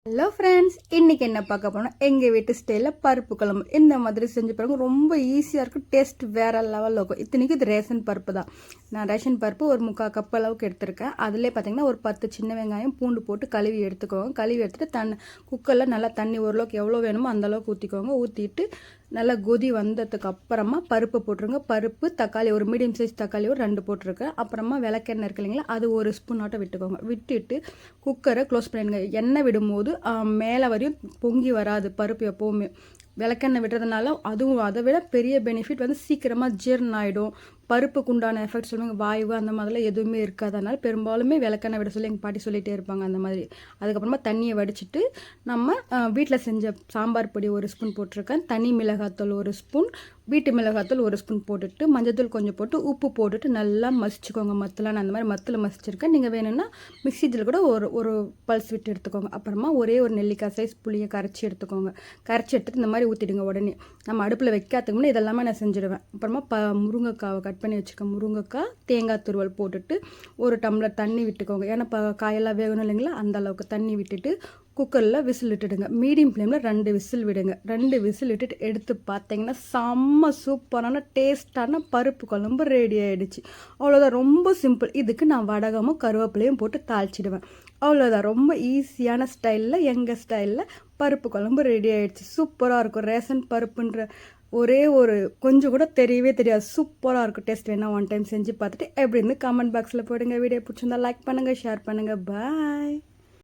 Hello friends, இன்றைக்கி என்ன பார்க்க போனால் எங்கள் வீட்டு ஸ்டைலில் பருப்பு குழம்பு இந்த மாதிரி செஞ்சு பாருங்க. ரொம்ப ஈஸியாக இருக்கும், டேஸ்ட் வேறு லெவலில் இருக்கும். இத்தனைக்கும் இது ரேஷன் பருப்பு தான். நான் ரேஷன் பருப்பு ஒரு 3/4 கப் அளவுக்கு எடுத்திருக்கேன். அதிலே பார்த்திங்கன்னா ஒரு 10 சின்ன வெங்காயம் பூண்டு போட்டு கழுவி எடுத்துக்கோங்க. கழுவி எடுத்துகிட்டு குக்கரில் நல்லா தண்ணி ஓரளவுக்கு எவ்வளோ வேணுமோ அந்தளவுக்கு ஊற்றிக்கோங்க. ஊற்றிட்டு நல்லா கொதி வந்ததுக்கு அப்புறமா பருப்பு போட்டுருங்க. பருப்பு தக்காளி ஒரு மீடியம் சைஸ் தக்காளி ஒரு 2 போட்டிருக்கேன். அப்புறமா விளக்கெண்ணெய் இருக்கு இல்லைங்களா, அது ஒரு ஸ்பூன் ஆட்டம் விட்டுக்கோங்க. விட்டுட்டு குக்கரை க்ளோஸ் பண்ணிடுங்க. எண்ணெய் விடும்போது மேலே வரையும் பொங்கி வராது பருப்பு. எப்போவுமே விளக்கெண்ணெய் விடுறதுனால அதுவும் அதை விட பெரிய பெனிஃபிட் வந்து சீக்கிரமாக ஜீரணம் ஆகிடும். பருப்புக்கு உண்டான எஃபெக்ட் சொல்லுவாங்க, வாய்வு அந்த மாதிரிலாம் எதுவுமே இருக்காது. அதனால் பெரும்பாலுமே விளக்கெண்ணெய் விட சொல்லி எங்கள் பாட்டி சொல்லிகிட்டே இருப்பாங்க அந்த மாதிரி. அதுக்கப்புறமா தண்ணியை வடிச்சிட்டு நம்ம வீட்டில் செஞ்ச சாம்பார் பொடி ஒரு ஸ்பூன் போட்டிருக்கேன். தனி மிளகாத்தூள் ஒரு ஸ்பூன், வீட்டு மிளகாத்தூள் ஒரு ஸ்பூன் போட்டுட்டு மஞ்சத்தூள் கொஞ்சம் போட்டு உப்பு போட்டுட்டு நல்லா மசிச்சுக்கோங்க. மத்தலாம் நான் அந்த மாதிரி மத்தில் மசிச்சிருக்கேன். நீங்கள் வேணும்னா மிக்ஸியில் கூட ஒரு பல்ஸ் விட்டு எடுத்துக்கோங்க. அப்புறமா ஒரே ஒரு நெல்லிக்காய் சைஸ் புளியை கரைச்சி எடுத்துக்கோங்க. கரைச்சி எடுத்துகிட்டு இந்த மாதிரி ஊற்றிடுங்க. உடனே நம்ம அடுப்பில் வைக்காததுக்கு முன்னே இதெல்லாமே நான் செஞ்சுடுவேன். அப்புறமா முருங்கைக்காவை கட் பண்ணி வச்சுக்க முருங்கைக்காய், தேங்காய் துருவல் போட்டுட்டு ஒரு டம்ளர் தண்ணி விட்டுக்கோங்க. ஏன்னா காயெல்லாம் வேகணும் இல்லைங்களா, அந்த அளவுக்கு தண்ணி விட்டுட்டு குக்கரில் விசில் விட்டுடுங்க. மீடியம் ஃப்ளேமில் 2 விசில் விடுங்க. 2 விசில் விட்டுட்டு எடுத்து பார்த்தீங்கன்னா செம்ம சூப்பரான டேஸ்டான பருப்பு குழம்பு ரெடி ஆகிடுச்சு. அவ்வளோதான், ரொம்ப சிம்பிள். இதுக்கு நான் வடகமும் கருவேப்பிலையும் போட்டு தாளிச்சிடுவேன். அவ்வளோதான், ரொம்ப ஈஸியான ஸ்டைலில் எங்கள் ஸ்டைலில் பருப்பு குழம்பு ரெடி ஆகிடுச்சு. சூப்பராக இருக்கும். ரேஷன் பருப்புன்ற ஒரு கொஞ்சம் கூட தெரியவே தெரியாது. சூப்பராக இருக்கும். டேஸ்ட் வேணால் ஒன் டைம் செஞ்சு பார்த்துட்டு எப்படி இருந்து கமெண்ட் பாக்ஸில் போடுங்க. வீடியோ பிடிச்சிருந்தா லைக் பண்ணுங்கள், ஷேர் பண்ணுங்கள். பாய்.